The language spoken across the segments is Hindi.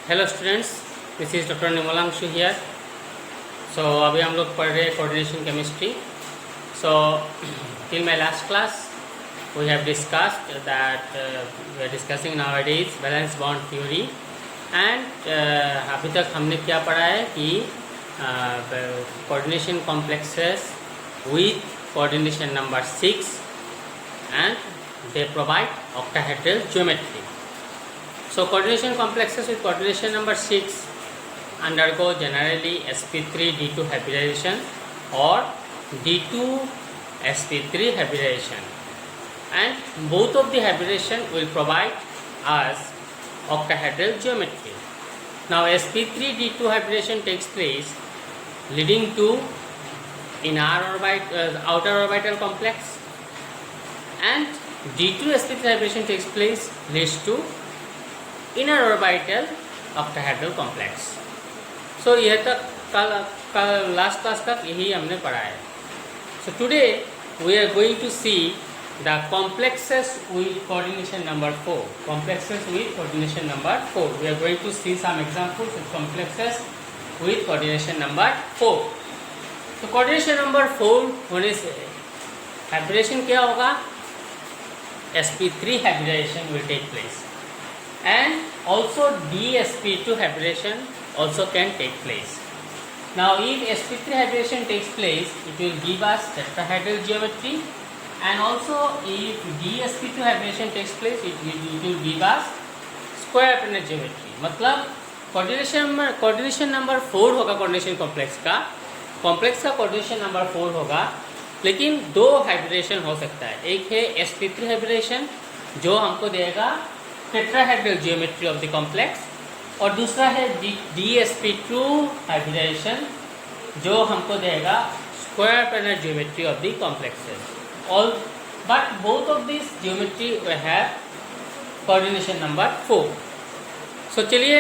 Hello students, this is doctor Nirmalanshu here. So अभी हम लोग पढ़ रहे हैं coordination chemistry. So till my last class we have discussed that we are discussing nowadays valence bond theory and अभी तक हमने क्या पढ़ा है कि coordination complexes with coordination number 6 and they provide octahedral geometry. So coordination complexes with coordination number 6 undergo generally sp3 d2 hybridization or d2 sp3 hybridization, and both of the hybridization will provide us octahedral geometry. Now sp3 d2 hybridization takes place leading to outer orbital complex, and d2 sp3 hybridization takes place leads to inner orbital octahedral complex. So यह तक कल लास्ट क्लास तक यही हमने पढ़ा है. So today we are going to see the complexes with coordination number 4. Complexes with coordination number 4. We are going to see some examples of complexes with coordination number 4. So coordination number 4 होने से hybridization क्या होगा? sp3 hybridization will take place, and also dsp2 hybridization also can take place. Now if sp3 hybridization takes place, it will give us tetrahedral geometry, and also if dsp2 hybridization takes place, it will give us square planar geometry. मतलब कोऑर्डिनेशन नंबर 4 होगा कोऑर्डिनेशन कॉम्प्लेक्स का कोऑर्डिनेशन नंबर 4 होगा, लेकिन दो हाइब्रिडेशन हो सकता है. एक है sp3 हाइब्रिडेशन जो हमको देगा tetrahedral geometry of the complex, और दूसरा है dsp2 हाइब्रिडेशन जो हमको देगा square planar geometry of the complexes. All but both of this geometry we have coordination number 4. So चलिए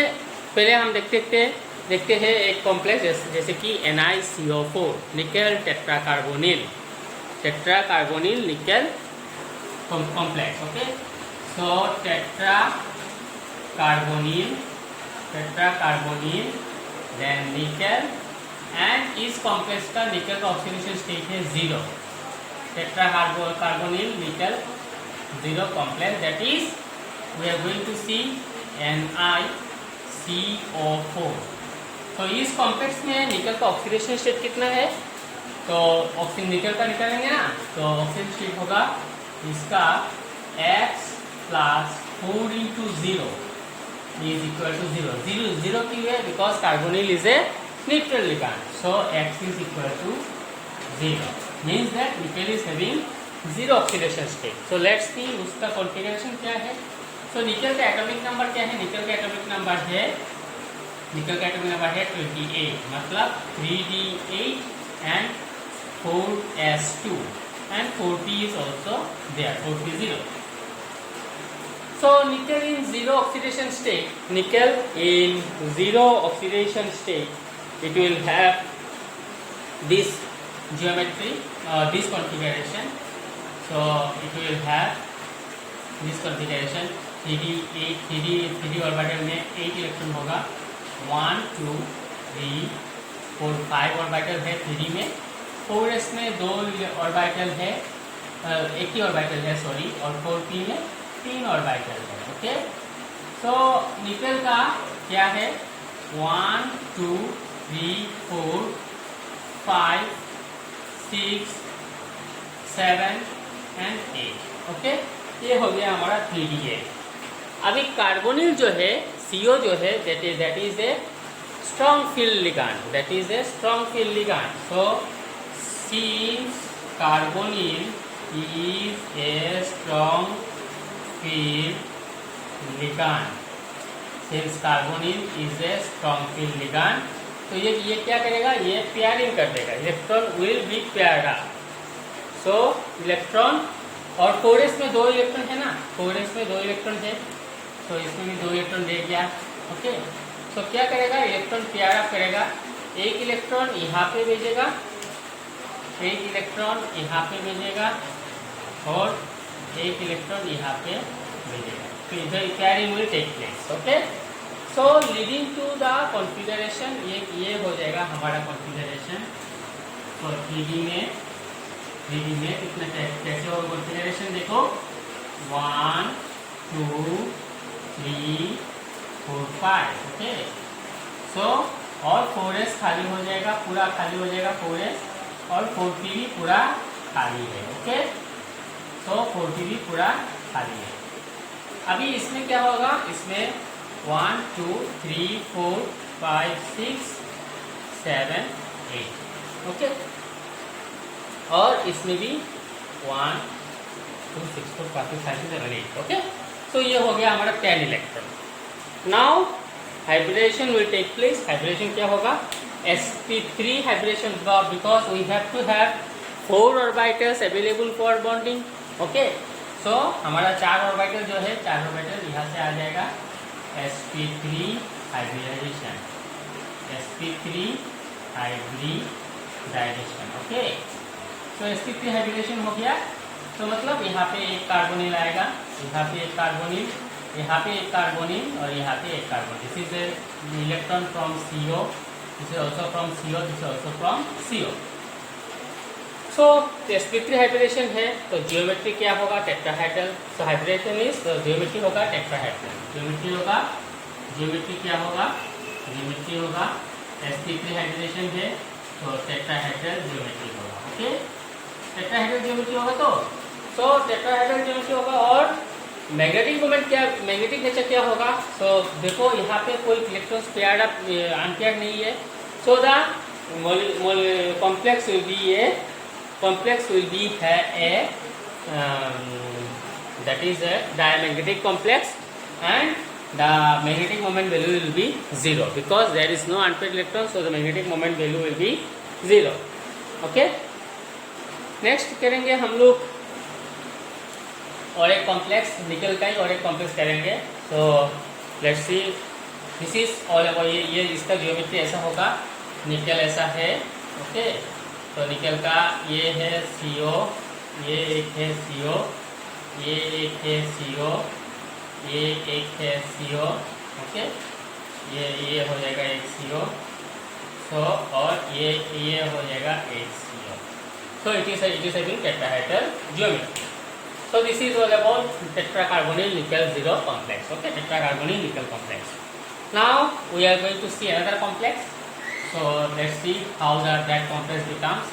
पहले हम देखते हैं एक कॉम्प्लेक्स जैसे कि NiCO4 nickel tetracarbonyl nickel complex. Okay, so tetracarbonyl then nickel, and इस कॉम्प्लेक्स का निकेल का ऑक्सीडेशन स्टेट है 0. Tetracarbonyl nickel 0 complex, that is we are going to see NiCO4. तो इस कॉम्प्लेक्स में निकल का ऑक्सीडेशन स्टेट कितना है? तो ऑक्सीजन निकल का निकालेंगे ना, तो ऑक्सीजन स्टेट होगा इसका x plus 4 into 0 is equal to 0. 0 क्यों है? Because carbonyl is a neutral ligand, so x is equal to 0 means that nickel is having 0 oxidation state. So let's see उसका कॉन्फिगरेशन क्या है. सो निकल का एटॉमिक नंबर क्या है? निकल का एटॉमिक नंबर है 28, मतलब 3d8 and 4s2, and 4p is also there, 4p0. So nickel in 0 oxidation state, it will have this geometry, this configuration. So it will have this configuration 3d8, 3d orbital में 8 इलेक्ट्रॉन होगा. 1 2 3 4 5 ऑर्बिटल है 3d में. 4s में 2 ऑर्बिटल है, एक ही ऑर्बिटल है सॉरी, और 4p में 3 ऑर्बिटल है. ओके, सो निकल का क्या है? 1 2 3 4 5 6 7 एंड 8. ओके, ये हो गया हमारा 3d8. अभी कार्बोनिल जो है CO जो है that is a strong field ligand. So since carbonyl is a strong field ligand, तो ये क्या करेगा? ये पेयरिंग कर देगा. Electron will be paired up. So electron, और 4s में 2 इलेक्ट्रॉन है ना, 4s में 2 इलेक्ट्रॉन है, तो इसमें भी 2 इलेक्ट्रॉन दे दिया. ओके, तो क्या करेगा? इलेक्ट्रॉन पेयर अप करेगा. एक इलेक्ट्रॉन यहाँ पे भेजेगा, एक इलेक्ट्रॉन यहाँ पे भेजेगा, और एक इलेक्ट्रॉन यहाँ पे भेजेगा. तो इधर pairing will take place. Okay, so leading to the configuration, ये हो जाएगा हमारा कॉन्फ़िगरेशन। तो 3D में कितना कैसे होगा कॉन्फ़िगरेशन, देखो 1 2 3 4 5, ओके। सो और 4s खाली हो जाएगा, पूरा खाली हो जाएगा 4s, और 4p भी पूरा खाली है, ओके। तो 4p भी पूरा खाली है। अभी इसमें क्या होगा, इसमें 1 2 3 4 5 6 7 8, ओके। और इसमें भी 1 2 6 4 5 6 7 8, ओके। तो ये हो गया हमारा 10 electron. Now hybridization will take place. Hybridization क्या होगा, sp3 hybridization, because we have to have 4 orbitals available for bonding, okay. So हमारा 4 ऑर्बिटल जो है, 4 ऑर्बिटल यहाँ से आ जाएगा sp3 hybridisation, sp3 hybridisation, okay. तो sp3 हाइब्रिडेशन हो गया, तो मतलब यहाँ पे एक कार्बोनिल आएगा, यहाँ पे एक कार्बोनिल, यहाँ पे एक कार्बोनिल, और यहाँ पे एक carbonyl. This is a electron from CO, this is also from CO, this is also from CO। So sp3 hybridization है, तो जियोमेट्री क्या होगा, tetrahedral. So hybridization is, geometry होगा टेट्राहेड्रल, जियोमेट्री होगा, जियोमेट्री क्या होगा, जियोमेट्री होगा, sp3 हाइब्रिडेशन है तो टेट्राहेड्रल जियोमेट्री होगा, ओके। टेट्राहेड्रल जियोमेट्री होगा, तो टेट्राहेड्रल जियोमेट्री होगा। और मैग्नेटिक मोमेंट क्या, मैग्नेटिक नेचर क्या होगा, सो देखो यहाँ पे कोई इलेक्ट्रॉन्स पेयर्ड अप अनपेयर्ड नहीं है, so the complex will be A, complex will be that is a diamagnetic complex, and the magnetic moment value will be 0 because there is no unpaired electron, so the magnetic moment value will be 0, okay। Next करेंगे हम लोग और एक कॉम्प्लेक्स, निकल का ही और एक कॉम्प्लेक्स करेंगे। सो let's C, this is all about, ये इसका जियोमेट्री ऐसा होगा, निकल ऐसा है, ओके। तो निकल का ये है CO, ये एक है CO, ये एक है CO, ये एक है CO, ओके। ये हो जाएगा एक CO, सो और ये हो जाएगा एक CO। So it is a tetrahedral geometry. So this is all about tetracarbonyl nickel 0 complex, okay, tetracarbonyl nickel complex. Now we are going to see another complex. So let's see how that complex becomes.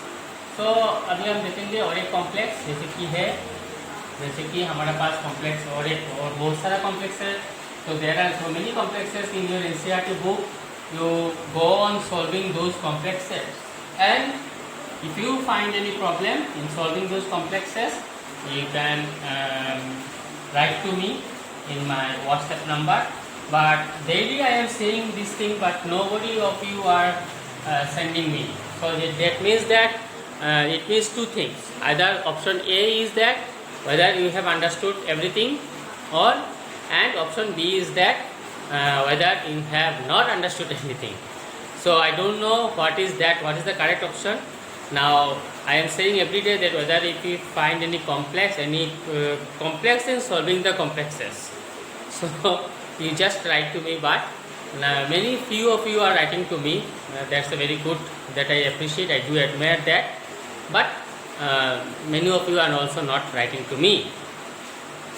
So अभी हम देखेंगे और एक कॉम्प्लेक्स, जैसे कि हमारे पास कॉम्प्लेक्स और बहुत सारा कॉम्प्लेक्स है। तो there are so many complexes in your NCERT book, you go on solving those complexes, and if you find any problem in solving those complexes, you can write to me in my WhatsApp number. But daily I am saying this thing, but nobody of you are sending me. So that means that it means two things. Either option A is that whether you have understood everything, and option B is that whether you have not understood anything. So I don't know what is the correct option. Now I am saying every day that whether if you find any complex in solving the complexes, so you just write to me. But few of you are writing to me, that's a very good, that I appreciate, I do admire that. But many of you are also not writing to me.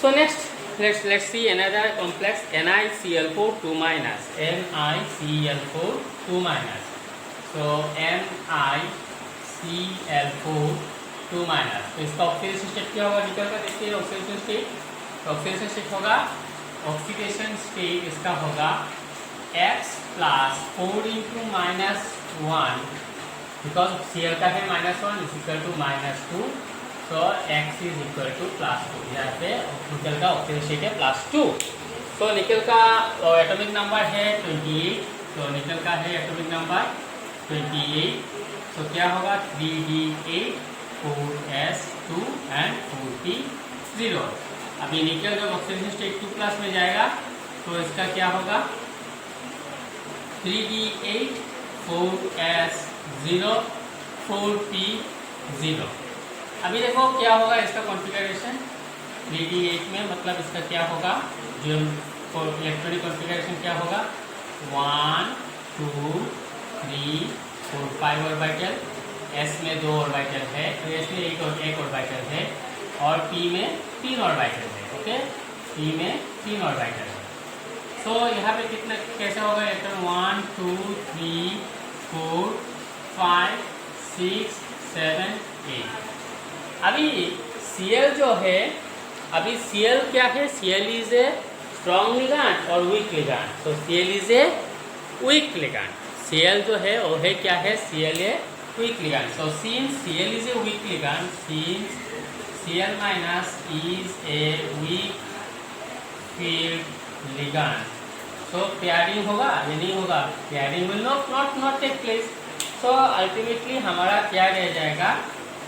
So next let's see another complex, NiCl4 2 minus, NiCl4 2 minus. So NiCl4 2 minus, तो इसका ऑक्सीडेशन स्टेट क्या होगा, निकल कर देखिए ऑक्सीडेशन स्टेट। तो ऑक्सीडेशन स्टेट होगा, ऑक्सीडेशन स्टेट इसका होगा X plus 4 into -1, because Cl का है -1 इज इक्वल टू -2, तो X इज इक्वल टू +2। यहाँ पे निकल का ऑक्सीडेशन स्टेट है +2। तो निकल का एटॉमिक नंबर है 28, तो निकल का है एटॉमिक नंबर 28। तो क्या होगा 3D8 4S2 एंड 4P0। अभी निकल जब ऑक्सीडेशन स्टेट 2+ में जाएगा तो इसका क्या होगा 3D8 4S0 4P0। अभी देखो क्या होगा इसका कॉन्फ़िगरेशन 3D8 में, मतलब इसका क्या होगा जो इलेक्ट्रॉनिक कॉन्फ़िगरेशन क्या होगा 1 2 3 4 5 ऑर्बिटल, s में 2 ऑर्बिटल है, तो s में एक ऑर्बिटल है, और p में 3 ऑर्बिटल है। ओके, p में 3 ऑर्बिटल है। सो यहाँ पे कितना कैसे होगा इलेक्ट्रॉन 1 2 3 4 5 6 7 8। अभी Cl जो है, अभी Cl क्या है, Cl is a strong ligand और वीक लिगांड। तो Cl is a weak ligand. Cl जो है वो है क्या है, Cl a weak ligand. So since Cl is a weak ligand, since Cl minus is a weak field ligand, so pairing होगा या नहीं होगा, pairing will not take place. So ultimately हमारा क्या रह जाएगा,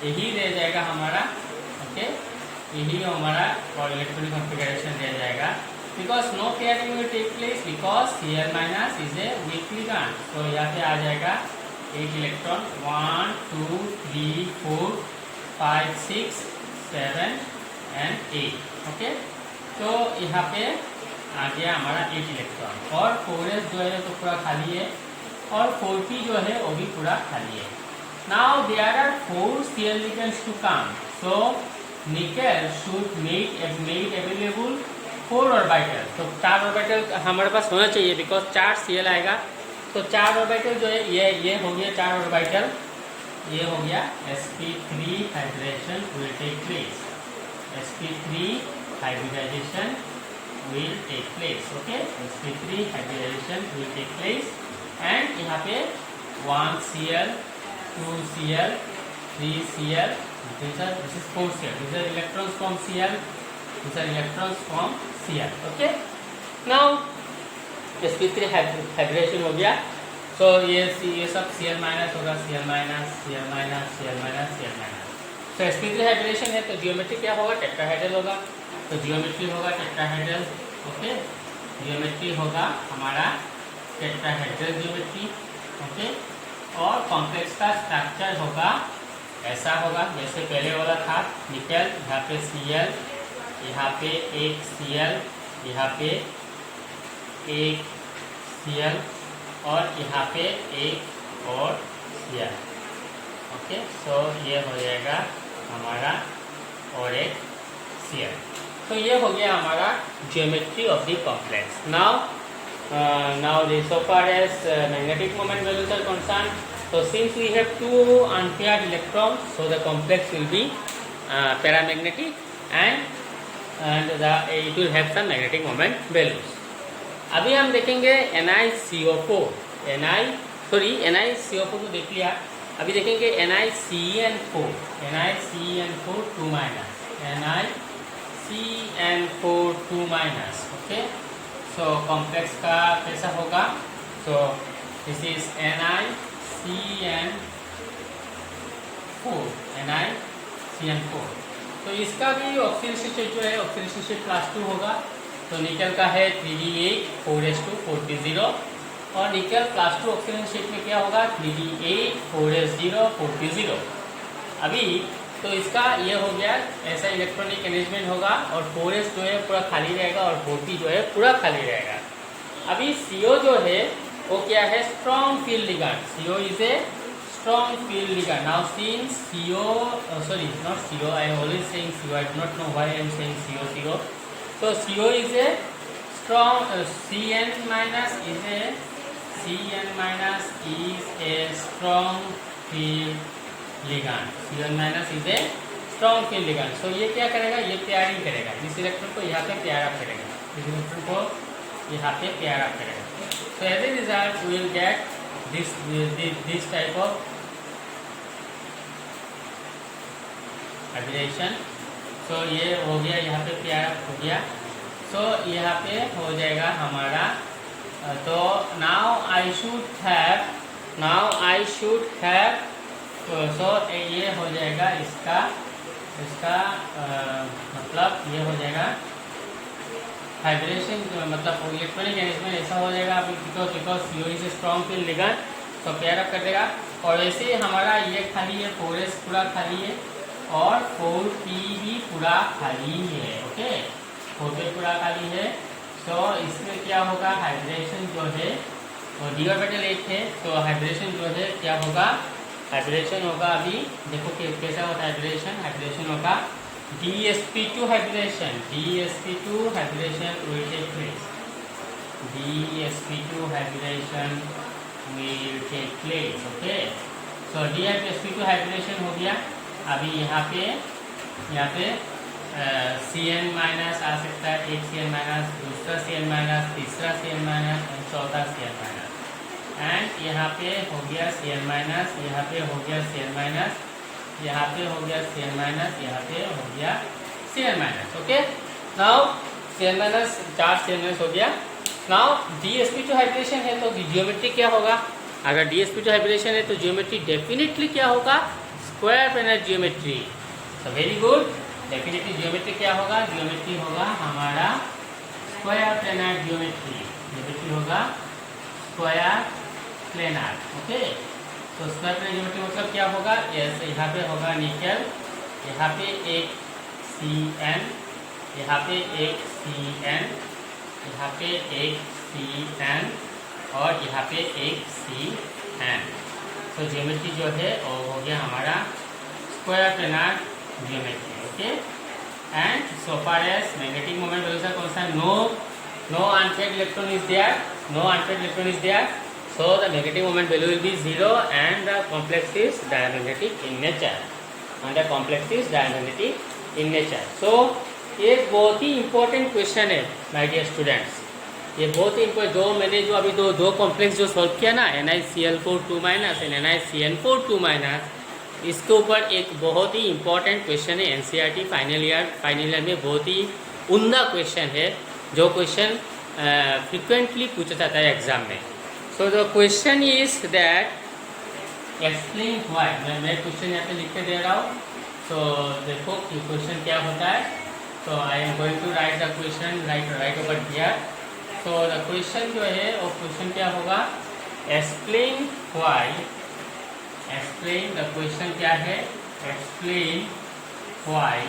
यही रह जाएगा हमारा। ओके, यही हमारा इलेक्ट्रॉनिक कॉन्फ़िगरेशन रह जाएगा, because no pairing will take place because Cl minus is a weak ligand. तो यहाँ पे आ जाएगा एक इलेक्ट्रॉन 1 2 3 4 5 6 7 and 8। ओके, तो यहाँ पे आ गया हमारा 8 इलेक्ट्रॉन, और 4s जो है तो पूरा खाली है, और 4p जो है वो भी पूरा खाली है। Now there are 4 Cl ligands to come, so nickel should make available 4 orbital. तो 4 ऑर्बिटल हमारे पास होना चाहिए, बिकॉज 4 Cl आएगा, तो 4 ऑर्बिटल जो है ये हो गया 4 ऑर्बिटल, ये हो गया sp3 hybridization will take place, sp3 hybridization will take place। Okay, sp3 hybridization will take place, and यहाँ पे 1 Cl 2 Cl 3 Cl, this is 4 Cl, these are electrons from Cl, these are electrons from Cl। Okay, now sp3 hybridization हो गया, so ये सब Cl माइनस होगा, Cl minus Cl minus Cl minus Cl minus. तो sp3 हाइब्रिडेशन है, तो जियोमेट्री क्या होगा, टेट्राहेड्रल होगा, तो जियोमेट्री होगा टेट्राहेड्रल। ओके, जियोमेट्री होगा हमारा टेट्राहेड्रल जियोमेट्री। ओके, और कॉम्प्लेक्स का स्ट्रक्चर होगा ऐसा होगा जैसे पहले वाला था, निकल यहाँ पे Cl, यहाँ पे एक Cl, यहाँ पे एक Cl, और यहाँ पे एक और Cl। ओके, सो ये हो जाएगा हमारा और एक Cl। तो ये हो गया हमारा geometry of the complex. Now so far as magnetic moment values are concerned, so since we have two unpaired electrons, so the complex will be paramagnetic, and it will have some magnetic moment values। अभी हम देखेंगे NiCO4, NiCO4 को देख लिया, अभी देखेंगे NiCN4, NiCN4 2 minus, NiCN4 2 minus. Okay, so complex का कैसा होगा, सो दिस इज NiCN4, तो इसका भी ऑक्सीडेशन स्टेट जो है ऑक्सीडेशन स्टेट +2 होगा। तो निकल का है 3d8 4s2 4p0, और निकल +2 ऑक्सीडेशन स्टेट में क्या होगा 3d8 4s0 4p0। अभी तो इसका ये हो गया, ऐसा इलेक्ट्रॉनिक अरेंजमेंट होगा, और 4s जो है पूरा खाली रहेगा, और 4p जो है पूरा खाली रहेगा। अभी CO जो है वो क्या है, strong field ligand. CO is a strong field ligand. Now since CO, sorry not CO, I am always saying CO, I do not know why I am saying CO। So CO is a strong Cn minus is a strong field ligand. Cn minus is a strong field ligand. So ये क्या करेगा, ये पेयरिंग करेगा, इस इलेक्ट्रॉन को यहाँ पे पेयर अप करेगा, इस इलेक्ट्रॉन को यहाँ पे पेयर अप करेगा। So as a result we will get this type of hybridization. So ये हो गया, यहाँ पे पेयर अप हो गया, सो यहाँ पे हो जाएगा हमारा। तो now I should have so ये हो जाएगा इसका मतलब ये हो जाएगा हाइब्रिडेशन, मतलब इलेक्ट्रॉनिक अरेंजमेंट ऐसा हो जाएगा because CO is a strong field ligand, तो पेयर अप कर देगा। और वैसे हमारा ये खाली है, 4s पूरा खाली है, और 4p भी पूरा खाली है। ओके, 4p पूरा खाली है, तो इसमें क्या होगा, हाइब्रिडेशन जो है और डी ऑर्बिटल 8 है, तो हाइब्रेशन जो है क्या होगा, हाइब्रेशन होगा, अभी देखो कि कैसा होता है हाइब्रेशन, हाइब्रेशन होगा dsp2 hybridization, dsp2 hybridization will take place, dsp2 hybridization will take place. Okay, so dsp2 hybridization हो गया। अभी यहाँ पे Cn माइनस आ सकता है, एक Cn माइनस, दूसरा Cn माइनस, तीसरा Cn माइनस एंड चौथा Cn माइनस, एंड यहाँ पे हो गया Cn माइनस, यहाँ पे हो गया Cn माइनस, यहाँ पे हो गया Cn माइनस, यहाँ पे हो गया Cn minus. Okay, now Cn minus, 4 Cn minus हो गया। नाउ dsp2 हाइब्रेशन है तो जियोमेट्री क्या होगा, अगर dsp2 हाइब्रेशन है तो जियोमेट्री डेफिनेटली क्या होगा, स्क्वायर प्लेनर जियोमेट्री। तो वेरी गुड, डेफिनेटली जियोमेट्री क्या होगा, जियोमेट्री होगा हमारा स्क्वायर प्लेनर जियोमेट्री, जियोमेट्री होगा स्क्वायर प्लेनर। ओके, तो स्क्वायर प्लेनर जियोमेट्री मतलब क्या होगा, ऐसे यहाँ पे होगा निकल, यहाँ पे एक Cn, यहाँ पे एक Cn, यहाँ पे एक Cn और यहाँ पे एक Cn। तो जियोमेट्री जो है वो हो गया हमारा square planar geometry. Okay, and so far as magnetic moment value कौन सा, no unpaired electron is there, no unpaired electron is there, so the magnetic moment value will be 0 and the complex is diamagnetic in nature, and the complex is diamagnetic in nature. So ये बहुत ही इंपॉर्टेंट क्वेश्चन है माय डियर स्टूडेंट्स, ये बहुत ही इंपॉर्टेंट, जो मैंने जो अभी दो कॉम्प्लेक्स जो सॉल्व किया ना, NiCl4 2 minus and NiCN4 2 minus, इसके ऊपर एक बहुत ही इंपॉर्टेंट क्वेश्चन है NCERT फाइनल ईयर में, बहुत ही उम्दा क्वेश्चन है, जो क्वेश्चन फ्रिक्वेंटली पूछा जाता है एग्जाम में। So the question is that explain why, मैं क्वेश्चन यहाँ पे लिख के दे रहा हूँ, तो देखो कि क्वेश्चन क्या होता है। तो I am going to write the question right over here. तो द क्वेश्चन जो है वो क्वेश्चन क्या होगा, explain why, explain the question क्या है, explain why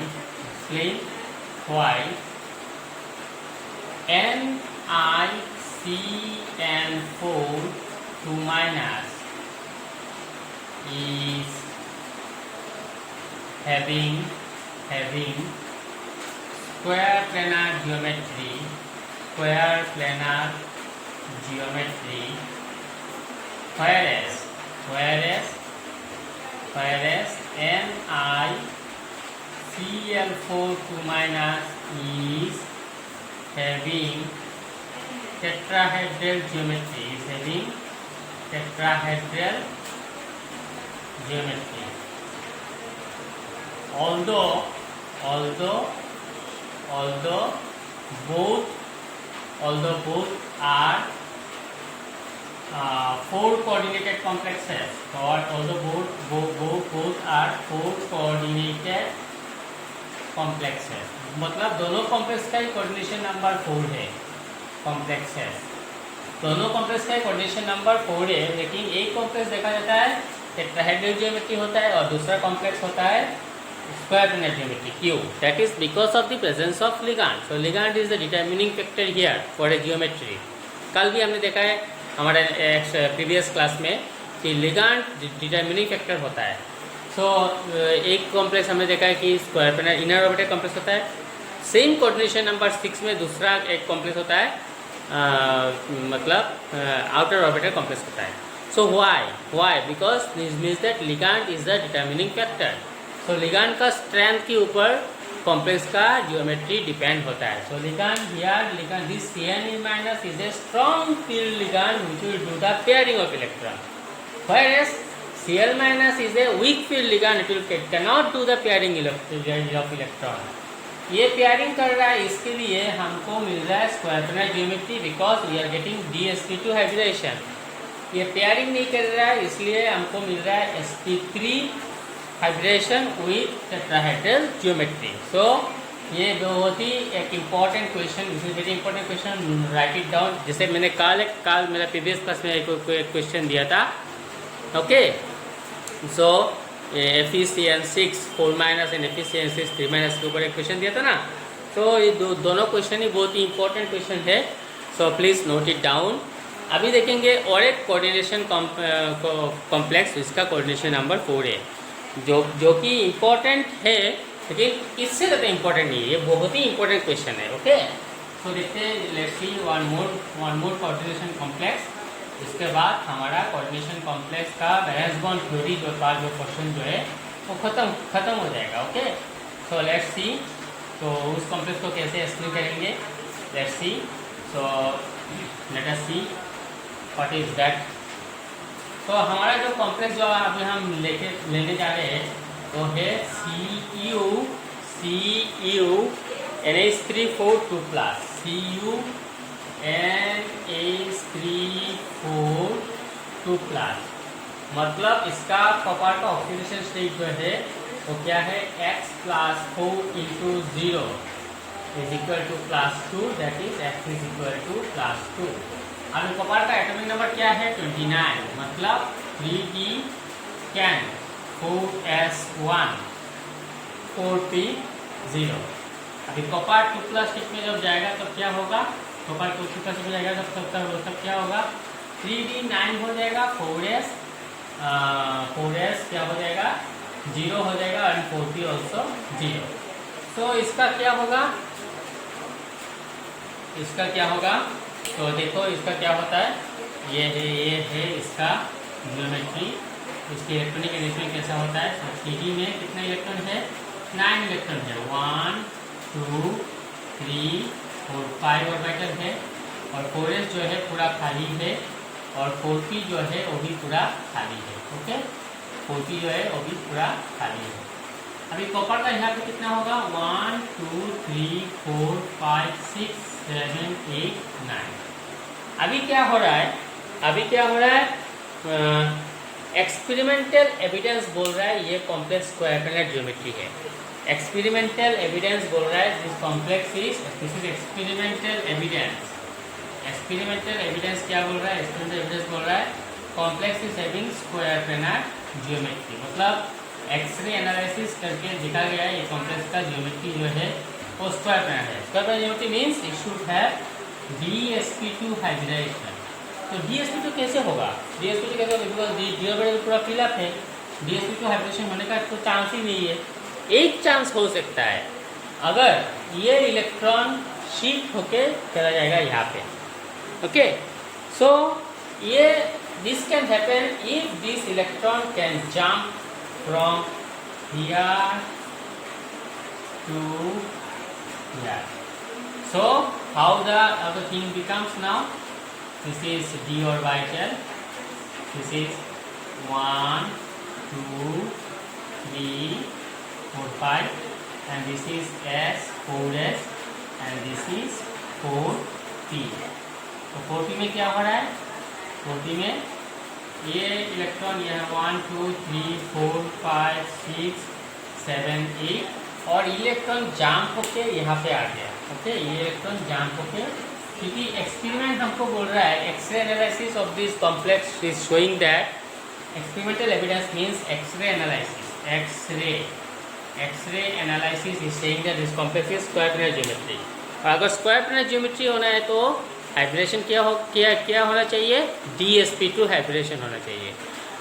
NiCN4 2 minus is having square planar geometry, whereas NiCl4 2 minus is having tetrahedral geometry, although both are 4 coordinated complexes, although both are 4 coordinated complexes, मतलब दोनों कॉम्प्लेक्स का ही कोऑर्डिनेशन नंबर 4 है, कॉम्प्लेक्सेस दोनों कॉम्प्लेक्स का कोऑर्डिनेशन नंबर 4 है, लेकिन एक कॉम्प्लेक्स देखा जाता है टेट्राहेड्रल ज्योमेट्री होता है और दूसरा कॉम्प्लेक्स होता है स्क्वायर प्लेनर ज्योमेट्री। क्यों? That is because of the presence of ligand. So ligand is the determining factor here for a geometry. कल भी हमने देखा है हमारे प्रीवियस क्लास में कि लिगांड डिटरमिनिंग फैक्टर होता है। सो एक कॉम्प्लेक्स हमने देखा है कि square planar inner orbital complex होता है। सेम कोऑर्डिनेशन नंबर 6 में दूसरा एक कॉम्प्लेक्स होता है मतलब आउटर ऑर्बिटल कॉम्प्लेक्स होता है। So why because this means that ligand is the determining factor. So ligand का स्ट्रेंथ के ऊपर कॉम्प्लेक्स का जियोमेट्री डिपेंड होता है। So ligand this Cn minus is a strong field ligand which will do the pairing of electron, whereas Cl minus is a weak field ligand, it cannot do the pairing of electron। ये पेयरिंग कर रहा है, इसके लिए हमको मिल रहा है square planar geometry because we are getting dsp2 hybridization. ये पेयरिंग नहीं कर रहा है इसलिए हमको मिल रहा है sp3 हाइब्रेशन विथ टेट्राहेड्रल ज्योमेट्री। सो ये बहुत ही एक important question, this is very important question, right it down. जैसे मैंने कल मेरा प्रीवियस क्लास में एक क्वेश्चन दिया था। Okay, so FeCN6 4 minus and FeCN6 3 minus के ऊपर एक क्वेश्चन दिया था ना। तो ये दोनों क्वेश्चन ही बहुत ही इंपॉर्टेंट क्वेश्चन है। So please note it down अभी देखेंगे और एक कोऑर्डिनेशन कॉम्प्लेक्स, इसका कोऑर्डिनेशन नंबर 4 है, जो कि इम्पोर्टेंट है, लेकिन इससे ज़्यादा इम्पोर्टेंट नहीं है, ये बहुत ही इम्पोर्टेंट क्वेश्चन है। ओके, तो देखते हैं, let's see one more coordination complex. इसके बाद हमारा कोऑर्डिनेशन कॉम्प्लेक्स का वैलेंस बॉन्ड थ्योरी जो क्वेश्चन जो है वो खत्म हो जाएगा। ओके, सो लेट्स सी, तो उस कॉम्प्लेक्स को कैसे एक्सप्लेन करेंगे, let's see. So let us see what is that. तो हमारा जो कॉम्प्लेक्स जो अभी हम लेने जा रहे हैं वो है CU NH3 4 2 plus, CU NH3 4 2 plus. मतलब इसका कॉपर का ऑक्सीडेशन स्टेट जो है वो क्या है, x + 4 × 0 is equal to +2, that is x is equal to +2। अब कॉपर का एटॉमिक नंबर क्या है, 29, मतलब 3d10 4s1 4p0। अभी कॉपर 2+ टिप में जब जाएगा तब क्या होगा, कॉपर 2+ में जाएगा तब क्या होगा, 3d9 हो जाएगा, 4s क्या हो जाएगा, 0 हो जाएगा, एंड 4p ऑल्सो 0। तो इसका क्या होगा, तो देखो इसका क्या होता है, ये है इसका ज्योमेट्री, इसकी इलेक्ट्रॉनिक अरेंजमेंट कैसा होता है। तो 3D में कितने इलेक्ट्रॉन है, 9 इलेक्ट्रॉन है, 1 2 3 4 5 ऑर्बिटल है, और 4s जो है पूरा खाली है, और 4p जो है वो भी पूरा खाली है। ओके, 4p जो है वो भी पूरा खाली है। अभी कॉपर का यहाँ पे कितना होगा, 1 2 3 4 5 6 7 8 9। अभी क्या हो रहा है, एक्सपेरिमेंटल एविडेंस बोल रहा है ये कॉम्प्लेक्स स्क्वायर प्लैनेट ज्योमेट्री है। एक्सपेरिमेंटल एविडेंस बोल रहा है this complex this is experimental evidence. Experimental evidence क्या बोल रहा है, एक्सपेरिमेंटल एविडेंस बोल रहा है complex is having square planar geometry, मतलब एक्सरे एनालिसिस करके देखा गया है ये कॉम्प्लेक्स का ज्योमेट्री जो है वो स्क्वायर प्लैनेट है। Square planar geometry means it should have DsP2 hybridization. तो DsP2 कैसे होगा, DsP2 कैसे होगा, बिकॉज डी ऑर्बिटल पूरा फिलअप है, DsP2 हाइब्रिडेशन होने का तो चांस ही नहीं है। एक चांस हो सकता है, अगर ये इलेक्ट्रॉन शिफ्ट होके चला जाएगा यहाँ पे। ओके, सो ये this can happen if this electron can jump from here to here. So how the thing becomes now, this is d orbital, this is 1 2 3 4 5, and this is s 4s, and this is 4p। तो 4p में क्या हो रहा है, 4p में ये इलेक्ट्रॉन यह 1 2 3 4 5 6 7 8, और इलेक्ट्रॉन जाम्प होके यहाँ पे आ गया। ओके, ये इलेक्ट्रॉन जाम्प होके, क्योंकि एक्सपेरिमेंट हमको बोल रहा है X-ray analysis of this complex is showing that experimental evidence means X-ray analysis is saying that this complex is square planar geometry. और अगर स्क्वायर प्लैनेट ज्योमेट्री होना है तो हाइब्रिडेशन क्या होना चाहिए, DsP2 हाइब्रिडेशन होना चाहिए।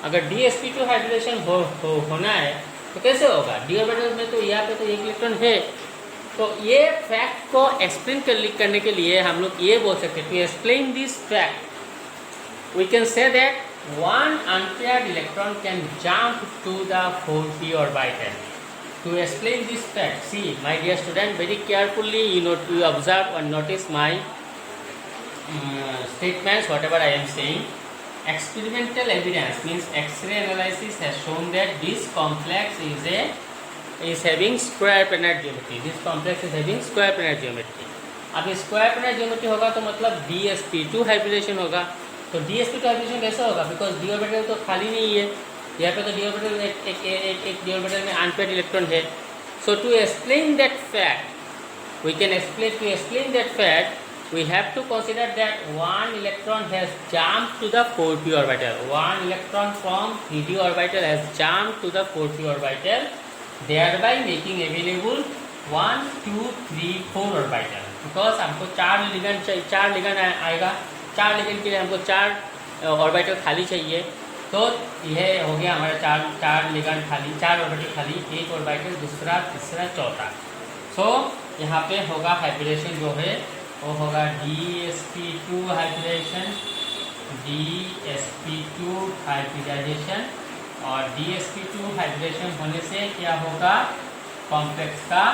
अगर DsP2 हाइब्रिडेशन होना है तो कैसे होगा, डी ऑर्बिटल में तो यहाँ पे तो एक इलेक्ट्रॉन है। तो ये फैक्ट को एक्सप्लेन करने के लिए हम लोग ये बोल सकते हैं, to explain this fact we can say that one unpaired electron can jump to the 4p orbital. To explain this fact, see my dear student, very carefully you observe and notice my statements whatever I am saying. Experimental evidence means X-ray analysis has shown that this complex is having square planar geometry. This complex is having square planar geometry. अब स्क्वायर प्लैनेट ज्योमेट्री होगा तो मतलब DsP2 हाइब्रिडेशन होगा। तो DsP2 हाइब्रिडेशन कैसे होगा, बिकॉज डी ऑर्बिटल तो खाली नहीं है, यहाँ पे तो डी ऑर्बिटल एक डी ऑर्बिटल में अनपेयर्ड इलेक्ट्रॉन है। So to explain that fact to explain that fact, we have to consider that one electron has jumped to the 4p orbital. One electron from 3d orbital has jumped to the 4p orbital, thereby making available 1 2 3 4 orbital. Because हमको चार लिगेंड आएगा, 4 लिगेंड के लिए हमको 4 ऑर्बिटल खाली चाहिए। तो यह हो गया हमारा चार लिगेंड खाली, 4 ऑर्बिटल खाली, एक ऑर्बिटल, दूसरा, तीसरा, चौथा। सो यहाँ पे होगा हाइब्रिडेशन जो है वो होगा DsP2 हाइब्रिडेशन, DsP2 हाइब्रिडाइजेशन। और DsP2 हाइब्रिडेशन होने से क्या होगा, कॉम्प्लेक्स का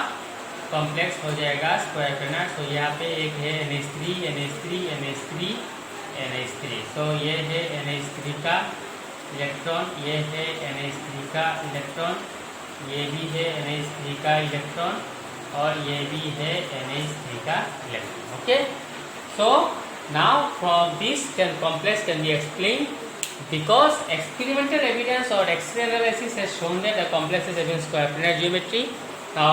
कॉम्प्लेक्स हो जाएगा स्क्वायर पेनाट। तो यहाँ पे एक है NH3 NH3 NH3 NH3। तो ये है NH3 का इलेक्ट्रॉन, ये है NH3 का इलेक्ट्रॉन, ये भी है NH3 का इलेक्ट्रॉन, और ये भी है NH3 का electron. Okay, so now from this complex can be explained because experimental evidence or X-ray analysis has shown that the complex is having square planar geometry. Now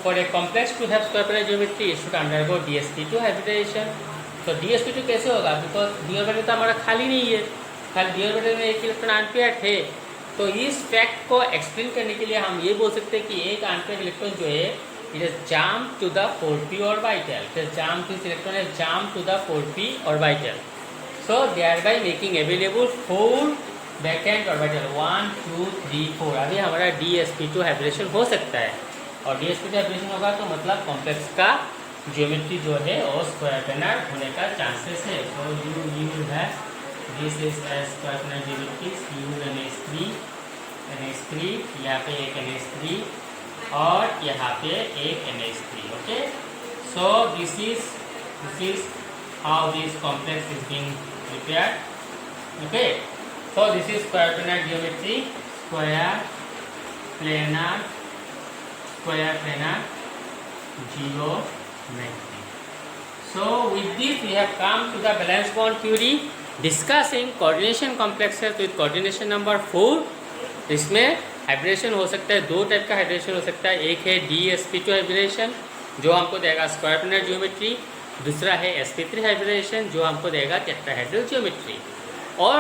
for a complex to have square planar geometry it should undergo DsP2 hybridization. तो DsP2 कैसे होगा, बिकॉज डी ऑर्बिटल तो हमारा खाली नहीं है, खाली डी ऑर्बिटल में एक इलेक्ट्रॉन अनपेयर्ड है। तो इस फैक्ट को एक्सप्लेन करने के लिए हम ये बोल सकते हैं कि एक अनपेयर्ड इलेक्ट्रॉन जो है it is jump to the 4p orbital, it is jump to, this electron is jump to the 4p orbital, so thereby making available 4 vacant orbital 1 2 3 4। अभी हमारा DsP2 हाइब्रिडेशन हो सकता है, और DsP2 हाइब्रिडेशन होगा तो मतलब कॉम्प्लेक्स का ज्योमेट्री जो है वो स्क्वायर प्लेनर होने का चांसेस है। So you have this is square planar geometry, NH3, यहाँ पे एक NH3 और यहाँ पे एक NH3। Okay, so this is how this complex is being prepared. Okay, so this is square planar geometry, square planar geometry. So with this we have come to the valence bond theory discussing coordination complexes with coordination number 4। इसमें हाइब्रिडेशन हो सकता है, 2 टाइप का हाइब्रिडेशन हो सकता है, एक है DsP2 हाइब्रिडेशन जो हमको देगा स्क्वायर प्लेनर ज्योमेट्री, दूसरा है sp3 हाइब्रिडेशन जो हमको देगा टेट्राहेड्रल ज्योमेट्री। और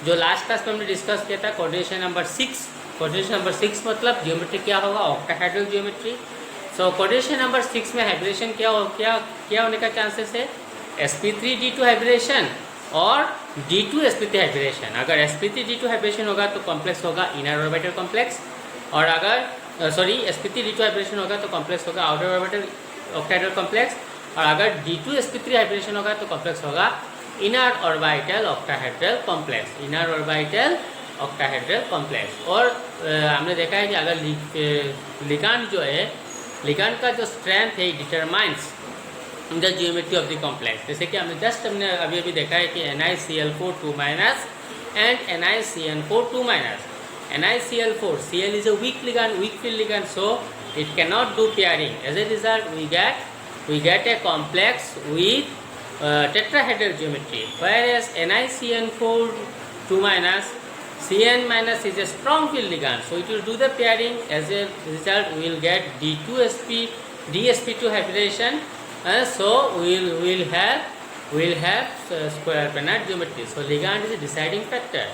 जो लास्ट क्लास में हमने डिस्कस किया था कोऑर्डिनेशन नंबर 6, कोऑर्डिनेशन नंबर 6 मतलब ज्योमेट्री क्या होगा, octahedral geometry. So coordination number 6 में हाइब्रिडेशन क्या होने का चांसेस है, sp3d2 हाइब्रिडेशन और d2 sp3 हाइब्रिडेशन। अगर sp3d2 हाइब्रिडेशन होगा तो कॉम्प्लेक्स होगा इनर ऑर्बिटल कॉम्प्लेक्स, और अगर sp3d2 हाइब्रिडेशन होगा तो कॉम्प्लेक्स होगा आउटर ऑर्बिटल ऑक्टाहेड्रल कॉम्प्लेक्स, और अगर d2 sp3 हाइब्रिडेशन होगा तो कॉम्प्लेक्स होगा inner orbital octahedral complex, inner orbital octahedral complex. और हमने देखा है कि अगर लिगांड जो है, लिगांड का जो स्ट्रेंथ है determines the geometry of the complex. जैसे कि हमने अभी देखा है कि NiCl4 2- and NiCN4 2-। NiCl4, Cl is a weak field ligand, so it cannot do pairing. As a result, we get a complex with tetrahedral geometry, whereas NiCN4 2-, Cn- is a strong field ligand, so it will do the pairing. As a result, we will get DsP2 hybridization. So we will have square planar geometry. So ligand is a deciding factor.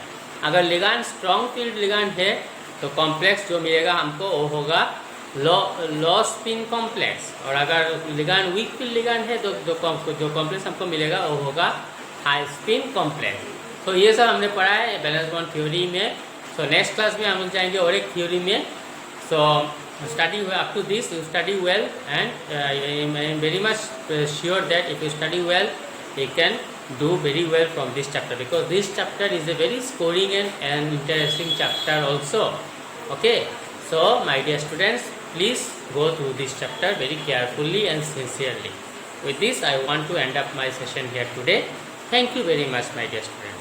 अगर ligand strong field ligand है तो कॉम्प्लेक्स जो मिलेगा हमको वो होगा लो स्पिन कॉम्प्लेक्स, और अगर ligand वीक फील्ड ligand है तो जो कॉम्प्लेक्स हमको मिलेगा वो होगा हाई स्पिन कॉम्प्लेक्स। तो ये सब हमने पढ़ा है बैलेंस बॉन्ड थ्योरी में। सो नेक्स्ट क्लास में हम लोग जाएंगे और एक थ्योरी में। So study up to this, you study well, and I am very much sure that if you study well you can do very well from this chapter, because this chapter is a very scoring and interesting chapter also. Okay, so my dear students, please go through this chapter very carefully and sincerely. With this I want to end up my session here today. Thank you very much, my dear students.